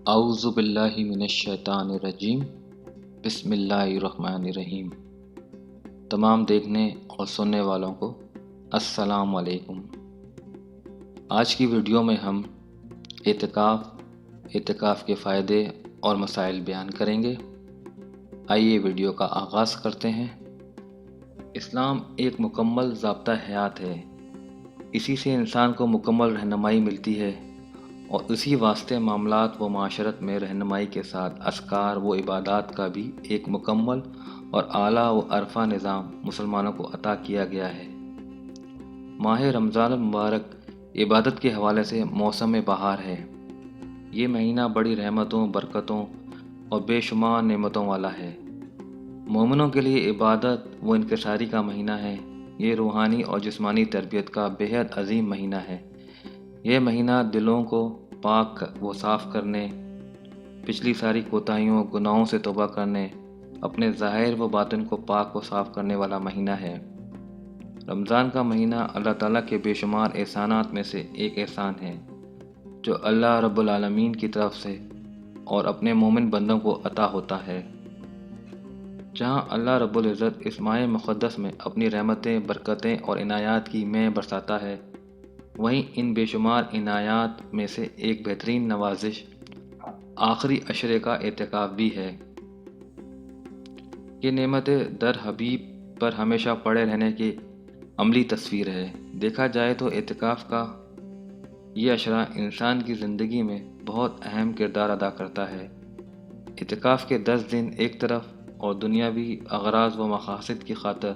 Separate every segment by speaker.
Speaker 1: اعوذ باللہ من الشیطان الرجیم۔ بسم اللہ الرحمن الرحیم۔ تمام دیکھنے اور سننے والوں کو السلام علیکم۔ آج کی ویڈیو میں ہم اعتکاف کے فائدے اور مسائل بیان کریں گے۔ آئیے ویڈیو کا آغاز کرتے ہیں۔ اسلام ایک مکمل ضابطہ حیات ہے۔ اسی سے انسان کو مکمل رہنمائی ملتی ہے اور اسی واسطے معاملات و معاشرت میں رہنمائی کے ساتھ اذکار و عبادات کا بھی ایک مکمل اور اعلیٰ و عرفہ نظام مسلمانوں کو عطا کیا گیا ہے۔ ماہ رمضان المبارک عبادت کے حوالے سے موسم بہار ہے۔ یہ مہینہ بڑی رحمتوں، برکتوں اور بے شمار نعمتوں والا ہے۔ مومنوں کے لیے عبادت و انکساری کا مہینہ ہے۔ یہ روحانی اور جسمانی تربیت کا بہت عظیم مہینہ ہے۔ یہ مہینہ دلوں کو پاک و صاف کرنے، پچھلی ساری کوتاہیوں گناہوں سے توبہ کرنے، اپنے ظاہر و باطن کو پاک و صاف کرنے والا مہینہ ہے۔ رمضان کا مہینہ اللہ تعالیٰ کے بے شمار احسانات میں سے ایک احسان ہے جو اللہ رب العالمین کی طرف سے اور اپنے مومن بندوں کو عطا ہوتا ہے۔ جہاں اللہ رب العزت اس ماہ مقدس میں اپنی رحمتیں، برکتیں اور عنایات کی مے برساتا ہے، وہیں ان بے شمار عنایات میں سے ایک بہترین نوازش آخری عشرے کا اعتکاف بھی ہے۔ یہ نعمت در حبیب پر ہمیشہ پڑے رہنے کی عملی تصویر ہے۔ دیکھا جائے تو اعتکاف کا یہ عشرہ انسان کی زندگی میں بہت اہم کردار ادا کرتا ہے۔ اعتکاف کے 10 دن ایک طرف اور دنیاوی اغراض و مقاصد کی خاطر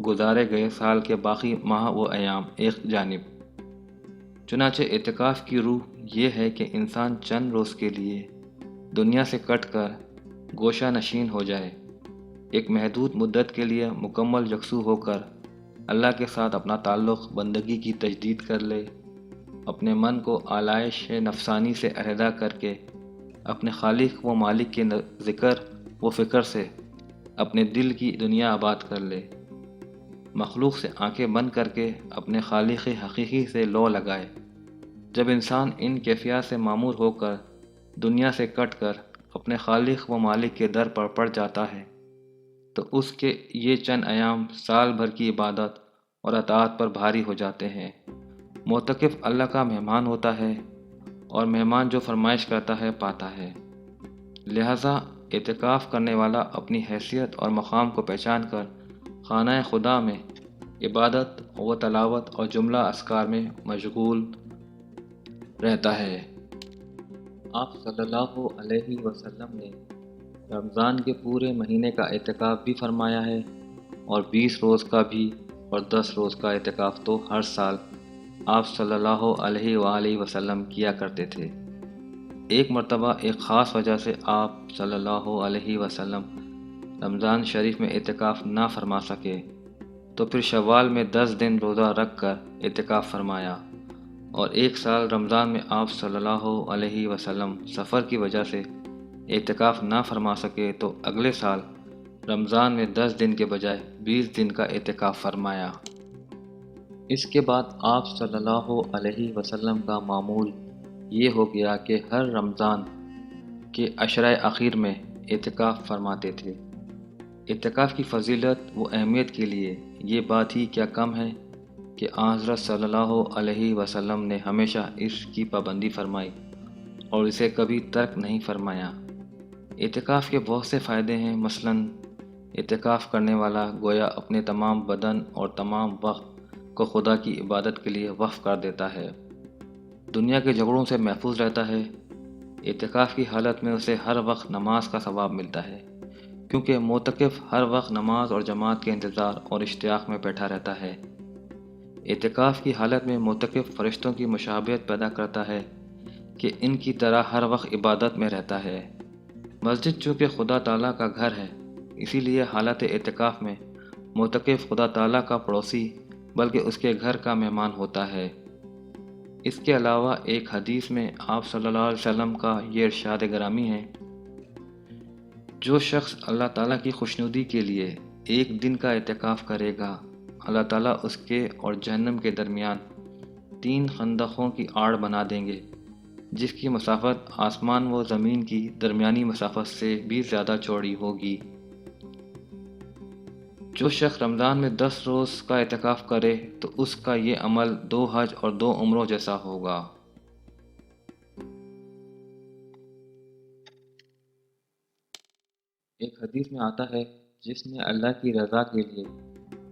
Speaker 1: گزارے گئے سال کے باقی ماہ و ایام ایک جانب۔ چنانچہ اعتکاف کی روح یہ ہے کہ انسان چند روز کے لیے دنیا سے کٹ کر گوشہ نشین ہو جائے، ایک محدود مدت کے لیے مکمل یکسو ہو کر اللہ کے ساتھ اپنا تعلق بندگی کی تجدید کر لے، اپنے من کو آلائش نفسانی سے علیحدہ کر کے اپنے خالق و مالک کے ذکر و فکر سے اپنے دل کی دنیا آباد کر لے، مخلوق سے آنکھیں بند کر کے اپنے خالق حقیقی سے لو لگائے۔ جب انسان ان کیفیات سے معمور ہو کر دنیا سے کٹ کر اپنے خالق و مالک کے در پر پڑ جاتا ہے تو اس کے یہ چند ایام سال بھر کی عبادت اور اطاعت پر بھاری ہو جاتے ہیں۔ معتکف اللہ کا مہمان ہوتا ہے اور مہمان جو فرمائش کرتا ہے پاتا ہے۔ لہٰذا اعتکاف کرنے والا اپنی حیثیت اور مقام کو پہچان کر خانہ خدا میں عبادت و تلاوت اور جملہ اذکار میں مشغول رہتا ہے۔ آپ صلی اللہ علیہ وسلم نے رمضان کے پورے مہینے کا اعتکاف بھی فرمایا ہے اور 20 روز کا بھی اور 10 روز کا اعتکاف تو ہر سال آپ صلی اللہ علیہ وآلہ وسلم کیا کرتے تھے۔ ایک مرتبہ ایک خاص وجہ سے آپ صلی اللہ علیہ وسلم رمضان شریف میں اعتکاف نہ فرما سکے تو پھر شوال میں 10 دن روزہ رکھ کر اعتکاف فرمایا، اور ایک سال رمضان میں آپ صلی اللہ علیہ وسلم سفر کی وجہ سے اعتکاف نہ فرما سکے تو اگلے سال رمضان میں 10 دن کے بجائے 20 دن کا اعتکاف فرمایا۔ اس کے بعد آپ صلی اللہ علیہ وسلم کا معمول یہ ہو گیا کہ ہر رمضان کے عشرہ اخیر میں اعتکاف فرماتے تھے۔ اعتکاف کی فضیلت و اہمیت کے لیے یہ بات ہی کیا کم ہے کہ آن حضرت صلی اللہ علیہ وسلم نے ہمیشہ اس کی پابندی فرمائی اور اسے کبھی ترک نہیں فرمایا۔ اعتکاف کے بہت سے فائدے ہیں۔ مثلاً اعتکاف کرنے والا گویا اپنے تمام بدن اور تمام وقت کو خدا کی عبادت کے لیے وقف کر دیتا ہے، دنیا کے جھگڑوں سے محفوظ رہتا ہے۔ اعتکاف کی حالت میں اسے ہر وقت نماز کا ثواب ملتا ہے، کیونکہ معتکف ہر وقت نماز اور جماعت کے انتظار اور اشتیاق میں بیٹھا رہتا ہے۔ اعتکاف کی حالت میں معتکف فرشتوں کی مشابہت پیدا کرتا ہے کہ ان کی طرح ہر وقت عبادت میں رہتا ہے۔ مسجد چونکہ خدا تعالیٰ کا گھر ہے، اسی لیے حالت اعتکاف میں معتکف خدا تعالیٰ کا پڑوسی بلکہ اس کے گھر کا مہمان ہوتا ہے۔ اس کے علاوہ ایک حدیث میں آپ صلی اللہ علیہ وسلم کا یہ ارشاد گرامی ہے، جو شخص اللہ تعالیٰ کی خوشنودی کے لیے ایک دن کا اعتکاف کرے گا، اللہ تعالیٰ اس کے اور جہنم کے درمیان 3 خندقوں کی آڑ بنا دیں گے جس کی مسافت آسمان و زمین کی درمیانی مسافت سے بھی زیادہ چوڑی ہوگی۔ جو شخص رمضان میں 10 روز کا اعتکاف کرے تو اس کا یہ عمل 2 حج اور 2 عمروں جیسا ہوگا۔ ایک حدیث میں آتا ہے، جس نے اللہ کی رضا کے لیے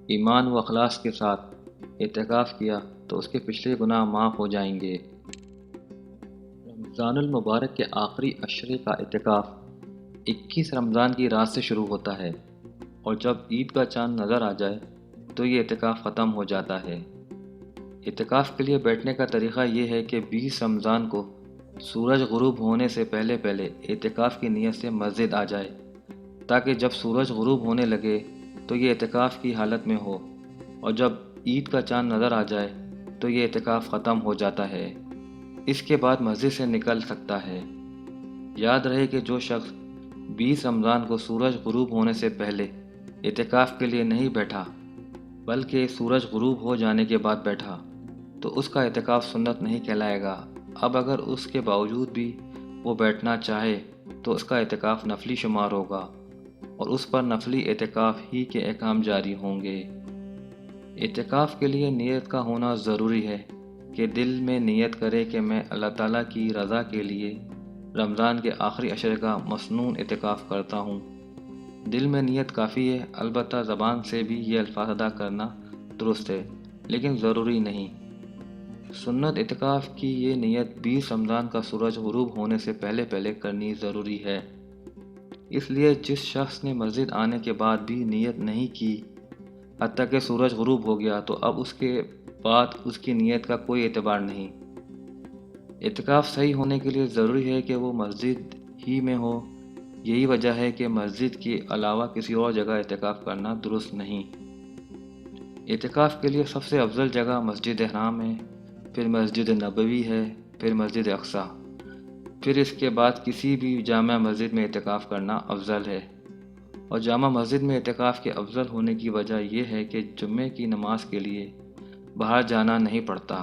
Speaker 1: ایمان و اخلاص کے ساتھ اعتکاف کیا تو اس کے پچھلے گناہ معاف ہو جائیں گے۔ رمضان المبارک کے آخری عشرے کا اعتکاف 21 رمضان کی رات سے شروع ہوتا ہے، اور جب عید کا چاند نظر آ جائے تو یہ اعتکاف ختم ہو جاتا ہے۔ اعتکاف کے لیے بیٹھنے کا طریقہ یہ ہے کہ 20 رمضان کو سورج غروب ہونے سے پہلے اعتکاف کی نیت سے مسجد آ جائے، تاکہ جب سورج غروب ہونے لگے تو یہ اعتکاف کی حالت میں ہو، اور جب عید کا چاند نظر آ جائے تو یہ اعتکاف ختم ہو جاتا ہے۔ اس کے بعد مسجد سے نکل سکتا ہے۔ یاد رہے کہ جو شخص 20 رمضان کو سورج غروب ہونے سے پہلے اعتکاف کے لیے نہیں بیٹھا، بلکہ سورج غروب ہو جانے کے بعد بیٹھا، تو اس کا اعتکاف سنت نہیں کہلائے گا۔ اب اگر اس کے باوجود بھی وہ بیٹھنا چاہے تو اس کا اعتکاف نفلی شمار ہوگا، اور اس پر نفلی اعتکاف ہی کے احکام جاری ہوں گے۔ اعتکاف کے لیے نیت کا ہونا ضروری ہے کہ دل میں نیت کرے کہ میں اللہ تعالیٰ کی رضا کے لیے رمضان کے آخری عشرے کا مسنون اعتکاف کرتا ہوں۔ دل میں نیت کافی ہے، البتہ زبان سے بھی یہ الفاظ ادا کرنا درست ہے، لیکن ضروری نہیں۔ سنت اعتکاف کی یہ نیت 20 رمضان کا سورج غروب ہونے سے پہلے کرنی ضروری ہے۔ اس لیے جس شخص نے مسجد آنے کے بعد بھی نیت نہیں کی حتیٰ کہ سورج غروب ہو گیا، تو اب اس کے بعد اس کی نیت کا کوئی اعتبار نہیں۔ اعتکاف صحیح ہونے کے لیے ضروری ہے کہ وہ مسجد ہی میں ہو۔ یہی وجہ ہے کہ مسجد کے علاوہ کسی اور جگہ اعتکاف کرنا درست نہیں۔ اعتکاف کے لیے سب سے افضل جگہ مسجد حرام ہے، پھر مسجد نبوی ہے، پھر مسجد اقصیٰ، پھر اس کے بعد کسی بھی جامع مسجد میں اعتکاف کرنا افضل ہے۔ اور جامع مسجد میں اعتکاف کے افضل ہونے کی وجہ یہ ہے کہ جمعے کی نماز کے لیے باہر جانا نہیں پڑتا۔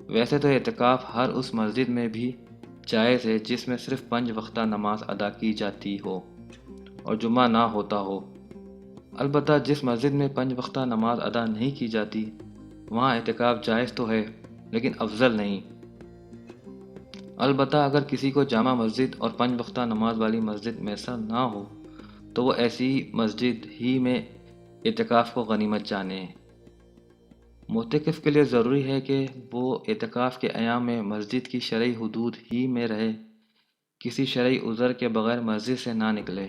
Speaker 1: ویسے تو اعتکاف ہر اس مسجد میں بھی جائز ہے جس میں صرف 5 وقتہ نماز ادا کی جاتی ہو اور جمعہ نہ ہوتا ہو۔ البتہ جس مسجد میں 5 وقتہ نماز ادا نہیں کی جاتی وہاں اعتکاف جائز تو ہے، لیکن افضل نہیں۔ البتہ اگر کسی کو جامع مسجد اور 5 وقتہ نماز والی مسجد میسر نہ ہو تو وہ ایسی مسجد ہی میں اعتکاف کو غنیمت جانے۔ معتکف کے لیے ضروری ہے کہ وہ اعتکاف کے ایام میں مسجد کی شرعی حدود ہی میں رہے، کسی شرعی عذر کے بغیر مسجد سے نہ نکلے۔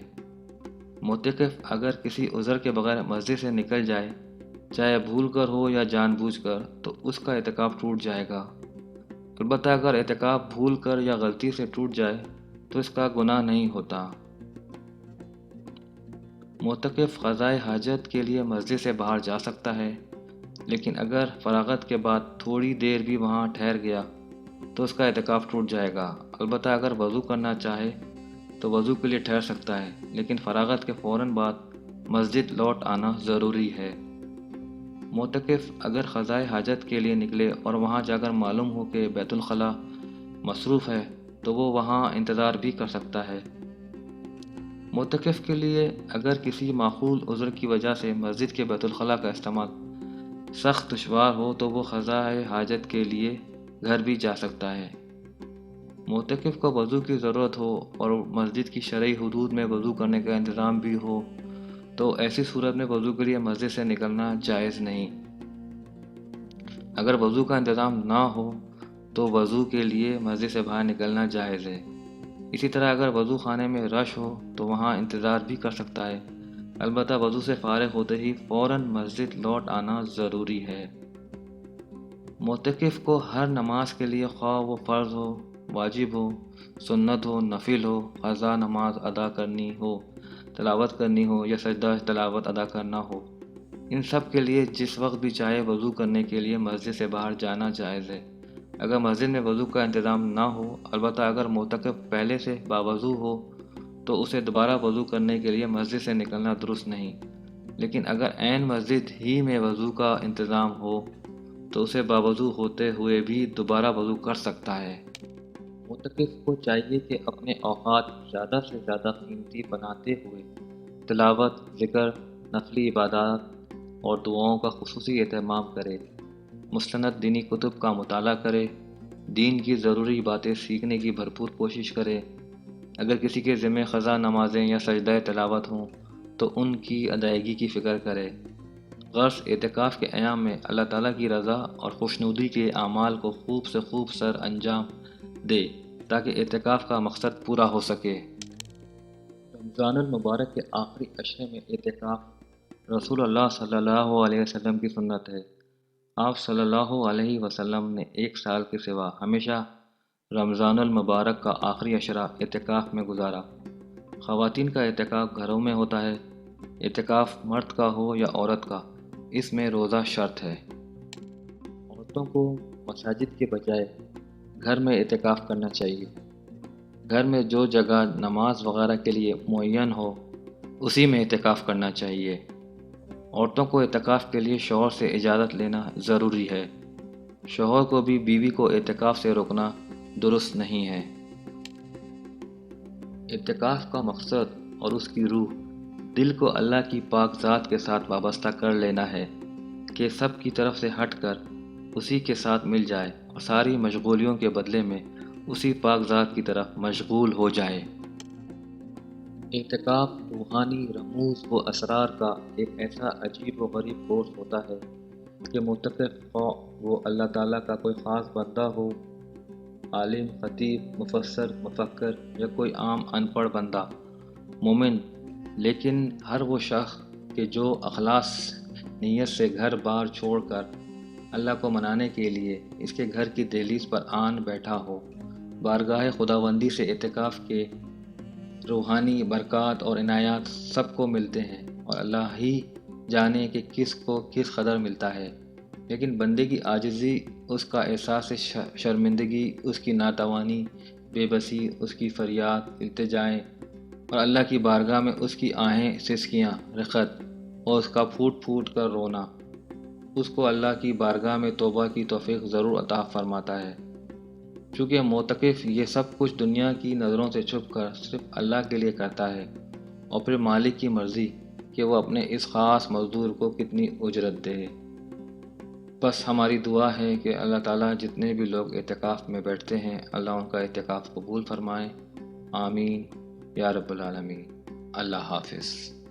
Speaker 1: معتکف اگر کسی عذر کے بغیر مسجد سے نکل جائے، چاہے بھول کر ہو یا جان بوجھ کر، تو اس کا اعتکاف ٹوٹ جائے گا۔ البتہ اگر اعتکاف بھول کر یا غلطی سے ٹوٹ جائے تو اس کا گناہ نہیں ہوتا۔ معتکف قضائے حاجت کے لیے مسجد سے باہر جا سکتا ہے، لیکن اگر فراغت کے بعد تھوڑی دیر بھی وہاں ٹھہر گیا تو اس کا اعتکاف ٹوٹ جائے گا۔ البتہ اگر وضو کرنا چاہے تو وضو کے لیے ٹھہر سکتا ہے، لیکن فراغت کے فوراً بعد مسجد لوٹ آنا ضروری ہے۔ معتکف اگر قضائے حاجت کے لیے نکلے اور وہاں جا کر معلوم ہو کہ بیت الخلاء مصروف ہے تو وہ وہاں انتظار بھی کر سکتا ہے۔ معتکف کے لیے اگر کسی معقول عذر کی وجہ سے مسجد کے بیت الخلاء کا استعمال سخت دشوار ہو تو وہ قضائے حاجت کے لیے گھر بھی جا سکتا ہے۔ معتکف کو وضو کی ضرورت ہو اور مسجد کی شرعی حدود میں وضو کرنے کا انتظام بھی ہو تو ایسی صورت میں وضو کے لیے مسجد سے نکلنا جائز نہیں۔ اگر وضو کا انتظام نہ ہو تو وضو کے لیے مسجد سے باہر نکلنا جائز ہے۔ اسی طرح اگر وضو خانے میں رش ہو تو وہاں انتظار بھی کر سکتا ہے، البتہ وضو سے فارغ ہوتے ہی فوراً مسجد لوٹ آنا ضروری ہے۔ معتکف کو ہر نماز کے لیے، خواہ وہ فرض ہو، واجب ہو، سنت ہو، نفل ہو، قضا نماز ادا کرنی ہو، تلاوت کرنی ہو یا سجدہ تلاوت ادا کرنا ہو، ان سب کے لیے جس وقت بھی چاہے وضو کرنے کے لیے مسجد سے باہر جانا جائز ہے، اگر مسجد میں وضو کا انتظام نہ ہو۔ البتہ اگر معتکف پہلے سے باوضو ہو تو اسے دوبارہ وضو کرنے کے لیے مسجد سے نکلنا درست نہیں، لیکن اگر عین مسجد ہی میں وضو کا انتظام ہو تو اسے باوضو ہوتے ہوئے بھی دوبارہ وضو کر سکتا ہے۔ معتکف کو چاہیے کہ اپنے اوقات زیادہ سے زیادہ قیمتی بناتے ہوئے تلاوت، ذکر، نفلی عبادات اور دعاؤں کا خصوصی اہتمام کرے، مستند دینی کتب کا مطالعہ کرے، دین کی ضروری باتیں سیکھنے کی بھرپور کوشش کرے۔ اگر کسی کے ذمہ قضا نمازیں یا سجدہ تلاوت ہوں تو ان کی ادائیگی کی فکر کرے۔ غرض اعتکاف کے ایام میں اللہ تعالیٰ کی رضا اور خوشنودی کے اعمال کو خوب سے خوب سر انجام دے تاکہ اعتکاف کا مقصد پورا ہو سکے۔ رمضان المبارک کے آخری عشرے میں اعتکاف رسول اللہ صلی اللہ علیہ وسلم کی سنت ہے۔ آپ صلی اللہ علیہ وسلم نے ایک سال کے سوا ہمیشہ رمضان المبارک کا آخری عشرہ اعتکاف میں گزارا۔ خواتین کا اعتکاف گھروں میں ہوتا ہے۔ اعتکاف مرد کا ہو یا عورت کا، اس میں روزہ شرط ہے۔ عورتوں کو مساجد کے بجائے گھر میں اعتکاف کرنا چاہیے۔ گھر میں جو جگہ نماز وغیرہ کے لیے معین ہو اسی میں اعتکاف کرنا چاہیے۔ عورتوں کو اعتکاف کے لیے شوہر سے اجازت لینا ضروری ہے۔ شوہر کو بھی بیوی کو اعتکاف سے روکنا درست نہیں ہے۔ اعتکاف کا مقصد اور اس کی روح دل کو اللہ کی پاک ذات کے ساتھ وابستہ کر لینا ہے کہ سب کی طرف سے ہٹ کر اسی کے ساتھ مل جائے اور ساری مشغولیوں کے بدلے میں اسی پاک ذات کی طرف مشغول ہو جائے۔ اعتکاف روحانی رموز و اسرار کا ایک ایسا عجیب و غریب کورس ہوتا ہے کہ معتکف خواہ وہ اللہ تعالیٰ کا کوئی خاص بندہ ہو، عالم، خطیب، مفسر، مفکر یا کوئی عام ان پڑھ بندہ، مومن، لیکن ہر وہ شخص کہ جو اخلاص نیت سے گھر بار چھوڑ کر اللہ کو منانے کے لیے اس کے گھر کی دہلیز پر آن بیٹھا ہو، بارگاہ خداوندی سے اعتکاف کے روحانی برکات اور عنایات سب کو ملتے ہیں اور اللہ ہی جانے کہ کس کو کس قدر ملتا ہے، لیکن بندے کی عاجزی، اس کا احساس شرمندگی، اس کی ناتوانی، بے بسی، اس کی فریاد، التجائیں اور اللہ کی بارگاہ میں اس کی آہیں، سسکیاں، رخت اور اس کا پھوٹ پھوٹ کر رونا، اس کو اللہ کی بارگاہ میں توبہ کی توفیق ضرور عطا فرماتا ہے۔ چونکہ معتکف یہ سب کچھ دنیا کی نظروں سے چھپ کر صرف اللہ کے لیے کرتا ہے اور پھر مالک کی مرضی کہ وہ اپنے اس خاص مزدور کو کتنی اجرت دے۔ بس ہماری دعا ہے کہ اللہ تعالیٰ جتنے بھی لوگ اعتکاف میں بیٹھتے ہیں اللہ ان کا اعتکاف قبول فرمائے۔ آمین یا رب العالمین۔ اللہ حافظ۔